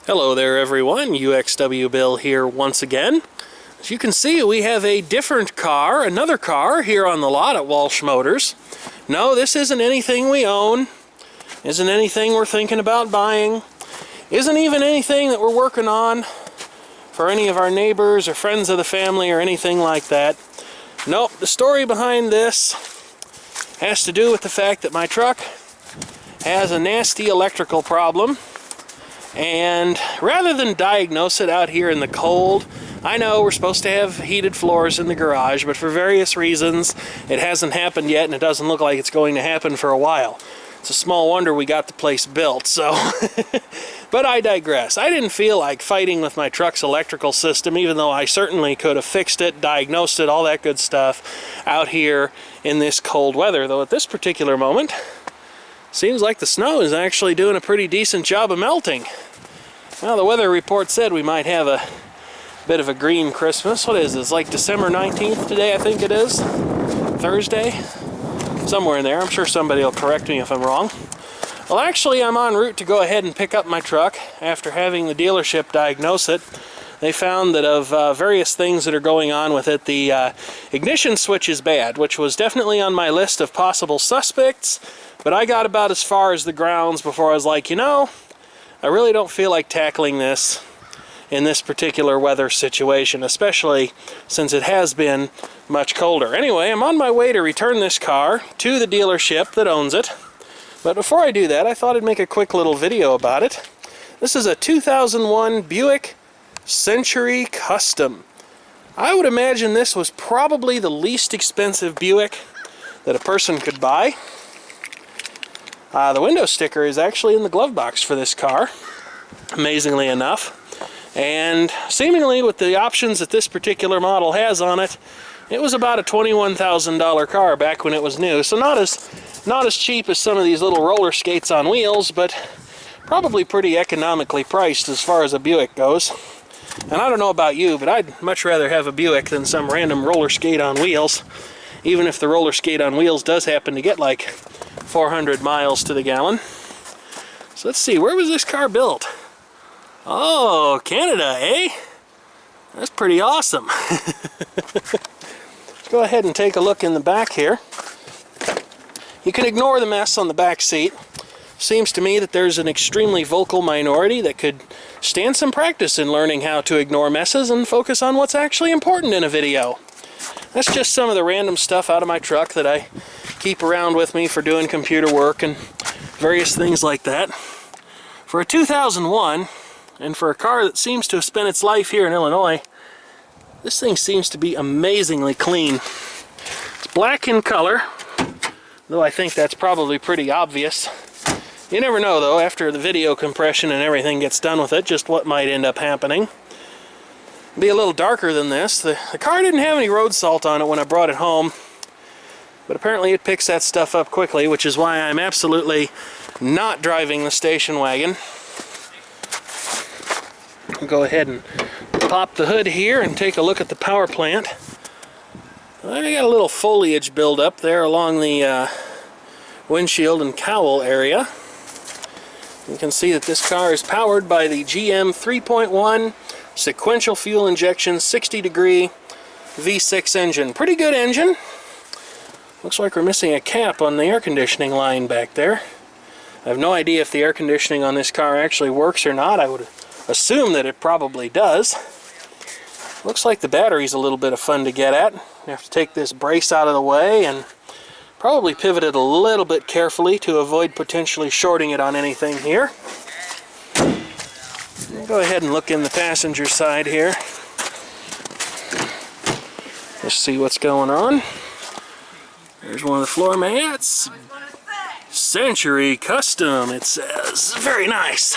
Hello there everyone, uxwbill here once again. As you can see, we have a different car, another car here on the lot at Walsh Motors. No, this isn't anything we own, isn't anything we're thinking about buying, isn't even anything that we're working on for any of our neighbors or friends of the family or anything like that. Nope, the story behind this has to do with the fact that my truck has a nasty electrical problem. And rather than diagnose it out here in the cold, I know we're supposed to have heated floors in the garage, but for various reasons it hasn't happened yet, and it doesn't look like it's going to happen for a while. It's a small wonder we got the place built, so... But I digress. I didn't feel like fighting with my truck's electrical system, even though I certainly could have fixed it, diagnosed it, all that good stuff out here in this cold weather, though at this particular moment, seems like the snow is actually doing a pretty decent job of melting. Well, the weather report said we might have a bit of a green Christmas. What is this, like December 19th today, I think it is? Thursday? Somewhere in there. I'm sure somebody will correct me if I'm wrong. Well, actually, I'm en route to go ahead and pick up my truck after having the dealership diagnose it. They found that of various things that are going on with it, the ignition switch is bad, which was definitely on my list of possible suspects. But I got about as far as the grounds before I was like, you know, I really don't feel like tackling this in this particular weather situation, especially since it has been much colder. Anyway, I'm on my way to return this car to the dealership that owns it. But before I do that, I thought I'd make a quick little video about it. This is a 2001 Buick Century Custom. I would imagine this was probably the least expensive Buick that a person could buy. The window sticker is actually in the glove box for this car, amazingly enough. And seemingly with the options that this particular model has on it, it was about a $21,000 car back when it was new. So not as cheap as some of these little roller skates on wheels, but probably pretty economically priced as far as a Buick goes. And I don't know about you, but I'd much rather have a Buick than some random roller skate on wheels, even if the roller skate on wheels does happen to get like 400 miles to the gallon. So let's see, where was this car built? Oh, Canada, eh? That's pretty awesome. Let's go ahead and take a look in the back here. You can ignore the mess on the back seat. Seems to me that there's an extremely vocal minority that could stand some practice in learning how to ignore messes and focus on what's actually important in a video. That's just some of the random stuff out of my truck that I keep around with me for doing computer work and various things like that. For a 2001, and for a car that seems to have spent its life here in Illinois, this thing seems to be amazingly clean. It's black in color, though I think that's probably pretty obvious. You never know, though, after the video compression and everything gets done with it, just what might end up happening. Be a little darker than this. The car didn't have any road salt on it when I brought it home, but apparently it picks that stuff up quickly, which is why I'm absolutely not driving the station wagon. I'll go ahead and pop the hood here and take a look at the power plant. I got a little foliage buildup there along the windshield and cowl area. You can see that this car is powered by the GM 3.1 sequential fuel injection 60-degree V6 engine. Pretty good engine. Looks like we're missing a cap on the air conditioning line back there. I have no idea if the air conditioning on this car actually works or not. I would assume that it probably does. Looks like the battery's a little bit of fun to get at. You have to take this brace out of the way and probably pivot it a little bit carefully to avoid potentially shorting it on anything here. Go ahead and look in the passenger side here. Let's see what's going on. There's one of the floor mats. Century Custom, it says. Very nice.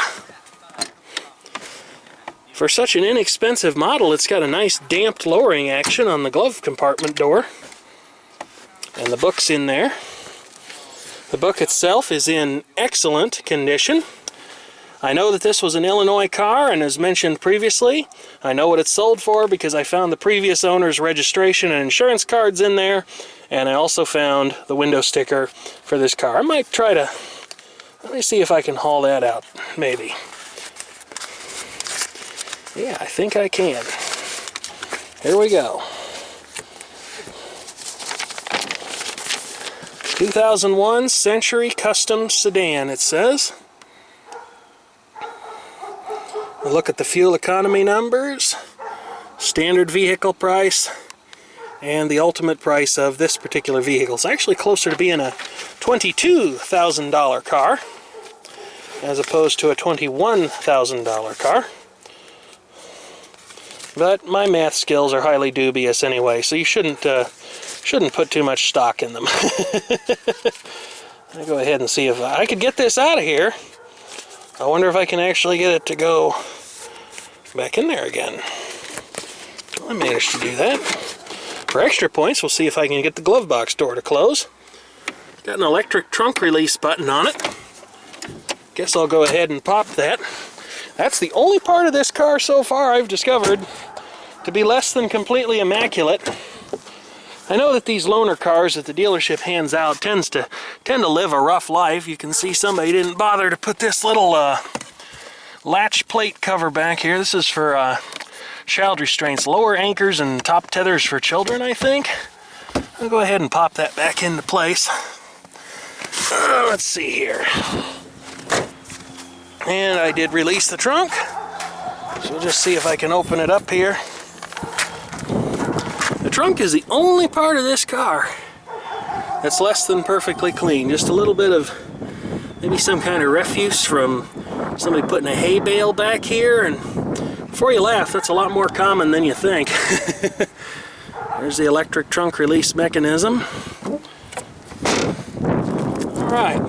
For such an inexpensive model, it's got a nice damped lowering action on the glove compartment door. And the book's in there. The book itself is in excellent condition. I know that this was an Illinois car, and as mentioned previously, I know what it's sold for because I found the previous owner's registration and insurance cards in there, and I also found the window sticker for this car. I might try to, let me see if I can haul that out, maybe. Yeah, I think I can. Here we go. 2001 Century Custom Sedan, it says. We look at the fuel economy numbers, standard vehicle price, and the ultimate price of this particular vehicle. It's actually closer to being a $22,000 car as opposed to a $21,000 car. But my math skills are highly dubious anyway, so you shouldn't put too much stock in them. I'll go ahead and see if I could get this out of here. I wonder if I can actually get it to go back in there again. Well, I managed to do that. For extra points, we'll see if I can get the glove box door to close. Got an electric trunk release button on it. Guess I'll go ahead and pop that. That's the only part of this car so far I've discovered to be less than completely immaculate. I know that these loaner cars that the dealership hands out tend to live a rough life. You can see somebody didn't bother to put this little latch plate cover back here. This is for child restraints, lower anchors and top tethers for children, I think. I'll go ahead and pop that back into place. Let's see here. And I did release the trunk. So we'll just see if I can open it up here. The trunk is the only part of this car that's less than perfectly clean. Just a little bit of maybe some kind of refuse from somebody putting a hay bale back here. And before you laugh, that's a lot more common than you think. There's the electric trunk release mechanism. Alright,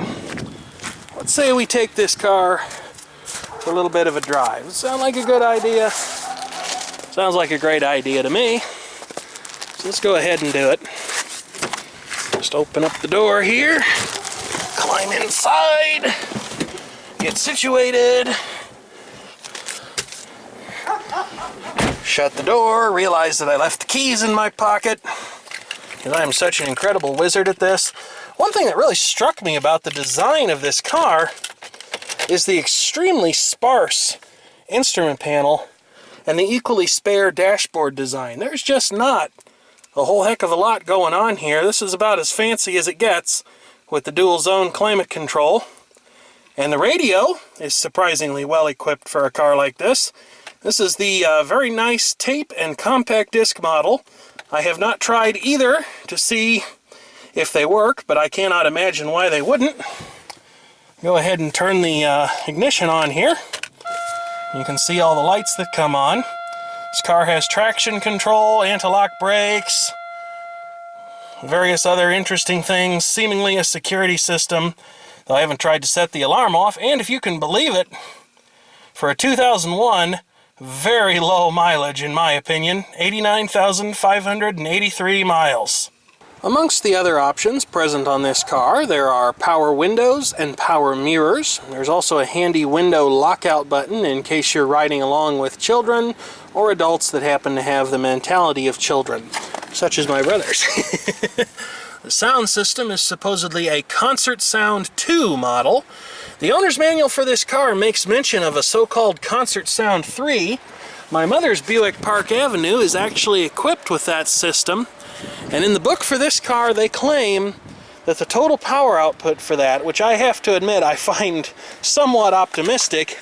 let's say we take this car for a little bit of a drive. Does it sound like a good idea? Sounds like a great idea to me. So let's go ahead and do it. Just open up the door here, climb inside, get situated, shut the door, realize that I left the keys in my pocket, because I am such an incredible wizard at this. One thing that really struck me about the design of this car is the extremely sparse instrument panel and the equally spare dashboard design. There's just not a whole heck of a lot going on here. This is about as fancy as it gets with the dual zone climate control. And the radio is surprisingly well equipped for a car like this. This is the very nice tape and compact disc model. I have not tried either to see if they work, but I cannot imagine why they wouldn't. Go ahead and turn the ignition on here. You can see all the lights that come on. This car has traction control, anti-lock brakes, various other interesting things, seemingly a security system, though I haven't tried to set the alarm off. And if you can believe it, for a 2001, very low mileage in my opinion, 89,583 miles. Amongst the other options present on this car, there are power windows and power mirrors. There's also a handy window lockout button in case you're riding along with children or adults that happen to have the mentality of children, such as my brothers. The sound system is supposedly a Concert Sound 2 model. The owner's manual for this car makes mention of a so-called Concert Sound 3. My mother's Buick Park Avenue is actually equipped with that system. And in the book for this car, they claim that the total power output for that, which I have to admit I find somewhat optimistic,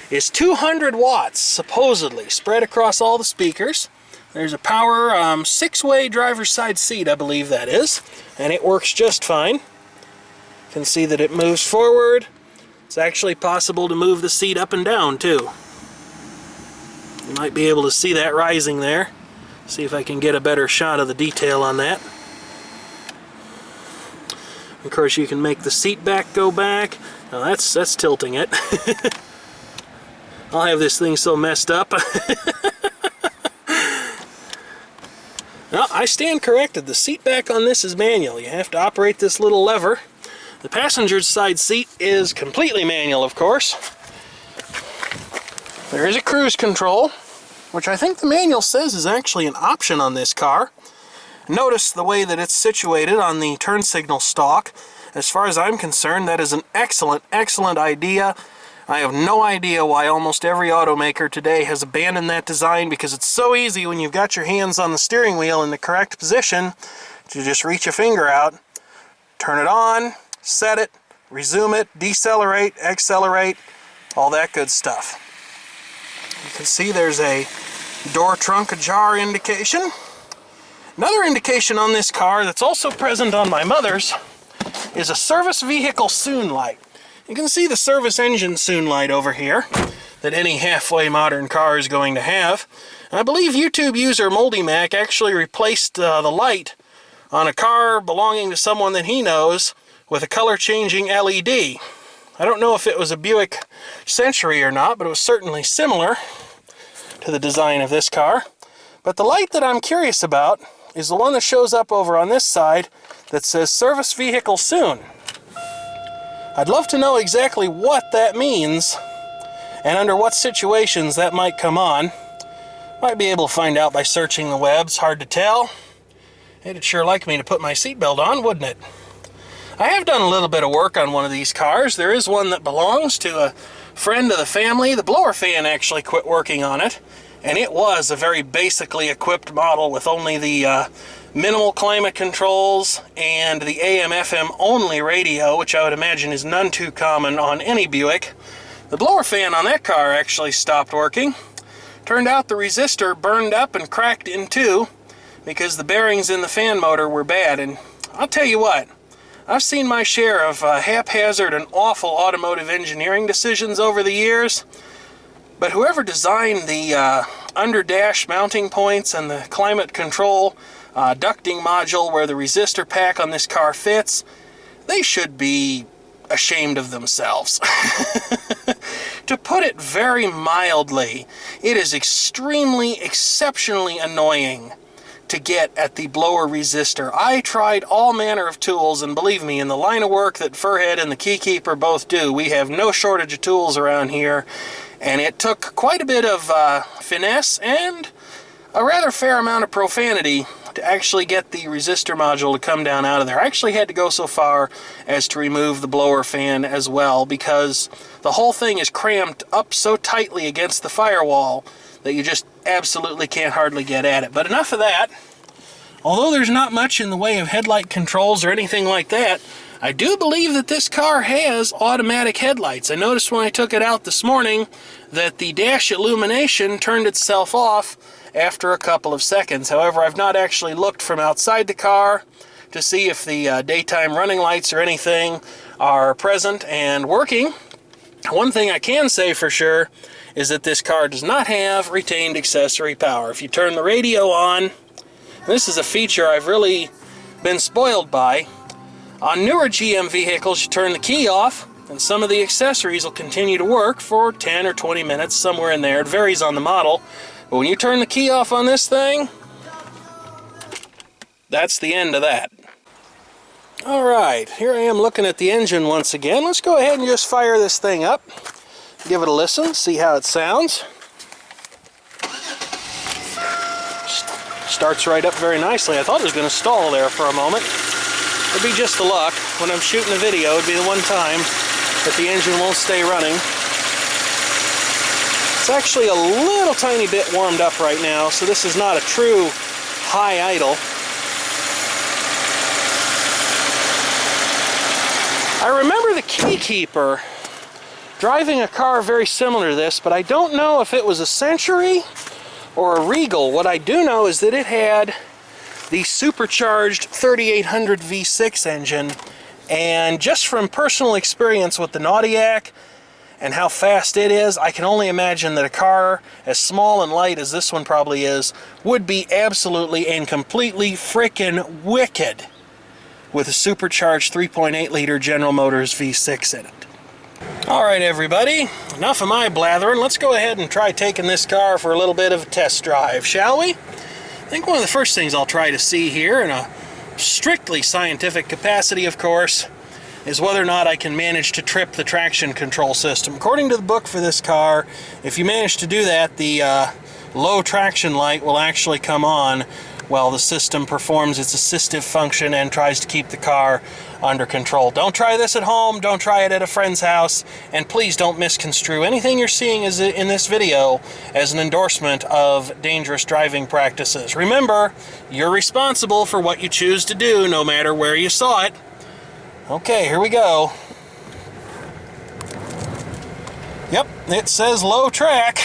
is 200 watts, supposedly, spread across all the speakers. There's a power 6-way driver's side seat, I believe that is, and it works just fine. You can see that it moves forward. It's actually possible to move the seat up and down, too. You might be able to see that rising there. See if I can get a better shot of the detail on that. Of course, you can make the seat back go back. Now that's tilting it. I'll have this thing so messed up. No, I stand corrected. The seat back on this is manual. You have to operate this little lever. The passenger's side seat is completely manual, of course. There is a cruise control, which I think the manual says is actually an option on this car. Notice the way that it's situated on the turn signal stalk. As far as I'm concerned, that is an excellent, excellent idea. I have no idea why almost every automaker today has abandoned that design, because it's so easy when you've got your hands on the steering wheel in the correct position to just reach a finger out, turn it on, set it, resume it, decelerate, accelerate, all that good stuff. You can see there's a door trunk ajar indication. Another indication on this car that's also present on my mother's is a service vehicle soon light. You can see the service engine soon light over here that any halfway modern car is going to have. And I believe YouTube user Moldy Mac actually replaced the light on a car belonging to someone that he knows with a color changing LED. I don't know if it was a Buick Century or not, but it was certainly similar to the design of this car. But the light that I'm curious about is the one that shows up over on this side that says service vehicle soon. I'd love to know exactly what that means and under what situations that might come on. Might be able to find out by searching the web. It's hard to tell. It'd sure like me to put my seatbelt on, wouldn't it? I have done a little bit of work on one of these cars. There is one that belongs to a friend of the family. The blower fan actually quit working on it, and it was a very basically equipped model with only the minimal climate controls and the AM/FM only radio, which I would imagine is none too common on any Buick. The blower fan on that car actually stopped working. Turned out the resistor burned up and cracked in two because the bearings in the fan motor were bad. And I'll tell you what, I've seen my share of haphazard and awful automotive engineering decisions over the years, but whoever designed the under dash mounting points and the climate control ducting module where the resistor pack on this car fits, they should be ashamed of themselves. To put it very mildly, it is exceptionally annoying to get at the blower resistor. I tried all manner of tools, and believe me, in the line of work that Furhead and the Keykeeper both do, we have no shortage of tools around here, and it took quite a bit of finesse and a rather fair amount of profanity to actually get the resistor module to come down out of there. I actually had to go so far as to remove the blower fan as well, because the whole thing is cramped up so tightly against the firewall that you just absolutely can't hardly get at it. But enough of that. Although there's not much in the way of headlight controls or anything like that, I do believe that this car has automatic headlights. I noticed when I took it out this morning that the dash illumination turned itself off after a couple of seconds. However, I've not actually looked from outside the car to see if the daytime running lights or anything are present and working. One thing I can say for sure is that this car does not have retained accessory power. If you turn the radio on, this is a feature I've really been spoiled by. On newer GM vehicles, you turn the key off, and some of the accessories will continue to work for 10 or 20 minutes, somewhere in there. It varies on the model. But when you turn the key off on this thing, that's the end of that. Alright, here I am looking at the engine once again. Let's go ahead and just fire this thing up. Give it a listen, see how it sounds. Starts right up very nicely. I thought it was going to stall there for a moment. It'd be just the luck. When I'm shooting a video, it'd be the one time that the engine won't stay running. It's actually a little tiny bit warmed up right now, so this is not a true high idle. I remember the Keykeeper driving a car very similar to this, but I don't know if it was a Century or a Regal. What I do know is that it had the supercharged 3800 V6 engine, and just from personal experience with the Naudiac and how fast it is, I can only imagine that a car as small and light as this one probably is would be absolutely and completely frickin' wicked with a supercharged 3.8 liter General Motors V6 in it. Alright everybody, enough of my blathering. Let's go ahead and try taking this car for a little bit of a test drive, shall we? I think one of the first things I'll try to see here, in a strictly scientific capacity of course, is whether or not I can manage to trip the traction control system. According to the book for this car, if you manage to do that, the low traction light will actually come on while the system performs its assistive function and tries to keep the car under control. Don't try this at home, don't try it at a friend's house, and please don't misconstrue anything you're seeing in this video as an endorsement of dangerous driving practices. Remember, you're responsible for what you choose to do, no matter where you saw it. Okay, here we go. Yep, it says low track.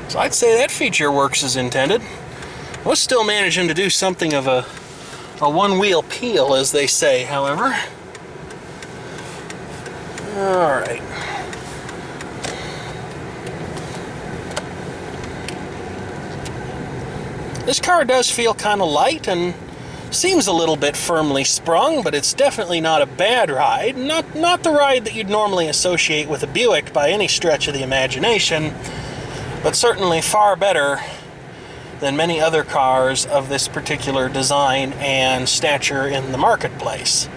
So I'd say that feature works as intended. I was still managing to do something of a one-wheel peel, as they say, however. Alright. This car does feel kind of light and seems a little bit firmly sprung, but it's definitely not a bad ride. Not the ride that you'd normally associate with a Buick by any stretch of the imagination, but certainly far better than many other cars of this particular design and stature in the marketplace.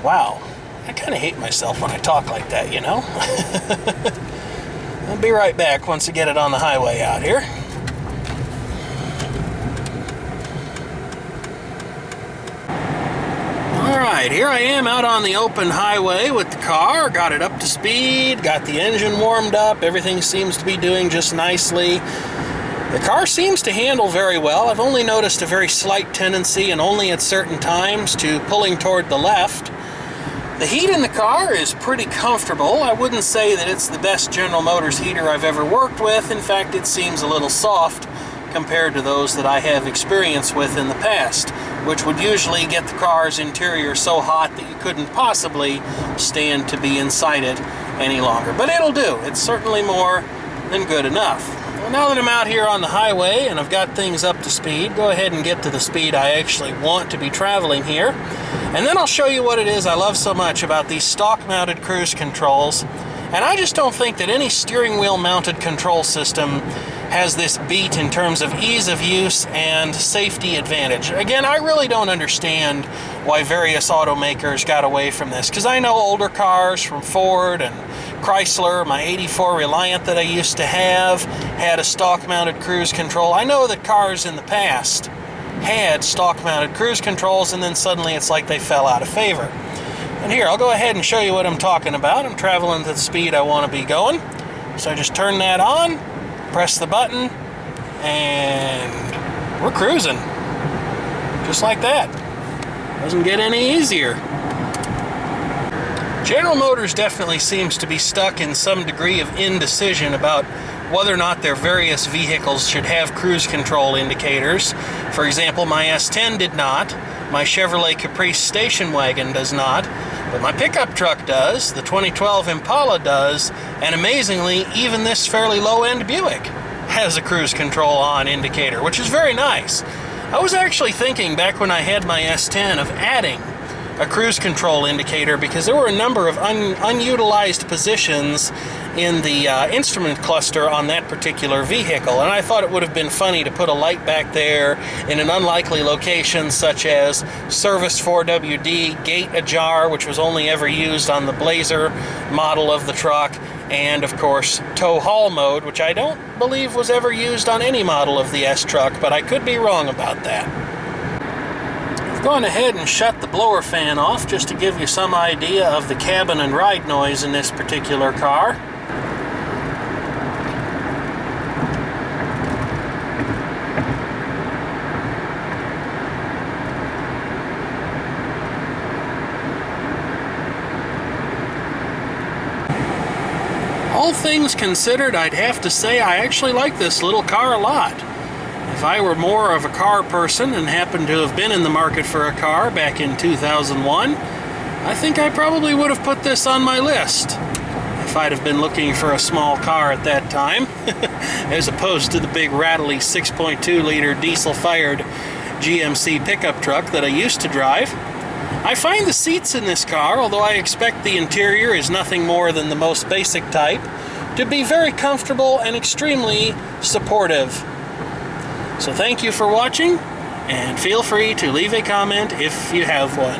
Wow, I kind of hate myself when I talk like that, you know? I'll be right back once I get it on the highway out here. Alright, here I am out on the open highway with the car. Got it up to speed, got the engine warmed up, everything seems to be doing just nicely. The car seems to handle very well. I've only noticed a very slight tendency, and only at certain times, to pulling toward the left. The heat in the car is pretty comfortable. I wouldn't say that it's the best General Motors heater I've ever worked with. In fact, it seems a little soft compared to those that I have experience with in the past, which would usually get the car's interior so hot that you couldn't possibly stand to be inside it any longer. But it'll do. It's certainly more than good enough. Well, now that I'm out here on the highway and I've got things up to speed, go ahead and get to the speed I actually want to be traveling here. And then I'll show you what it is I love so much about these stock-mounted cruise controls. And I just don't think that any steering wheel mounted control system has this beat in terms of ease of use and safety advantage. Again, I really don't understand why various automakers got away from this, because I know older cars from Ford and Chrysler, my 84 Reliant that I used to have, had a stock-mounted cruise control. I know that cars in the past had stock-mounted cruise controls, and then suddenly it's like they fell out of favor. And here, I'll go ahead and show you what I'm talking about. I'm traveling at the speed I want to be going. So I just turn that on, press the button, and we're cruising. Just like that. Doesn't get any easier. General Motors definitely seems to be stuck in some degree of indecision about whether or not their various vehicles should have cruise control indicators. For example, my S10 did not. My Chevrolet Caprice station wagon does not, but my pickup truck does, the 2012 Impala does, and amazingly, even this fairly low-end Buick has a cruise control on indicator, which is very nice. I was actually thinking back when I had my S10 of adding a cruise control indicator, because there were a number of unutilized positions in the instrument cluster on that particular vehicle, and I thought it would have been funny to put a light back there in an unlikely location, such as service 4WD, gate ajar, which was only ever used on the Blazer model of the truck, and of course tow haul mode, which I don't believe was ever used on any model of the S truck, but I could be wrong about that. I've gone ahead and shut the blower fan off just to give you some idea of the cabin and ride noise in this particular car. All things considered, I'd have to say I actually like this little car a lot. If I were more of a car person and happened to have been in the market for a car back in 2001, I think I probably would have put this on my list if I'd have been looking for a small car at that time, as opposed to the big rattly 6.2-liter diesel-fired GMC pickup truck that I used to drive. I find the seats in this car, although I expect the interior is nothing more than the most basic type, to be very comfortable and extremely supportive. So thank you for watching, and feel free to leave a comment if you have one.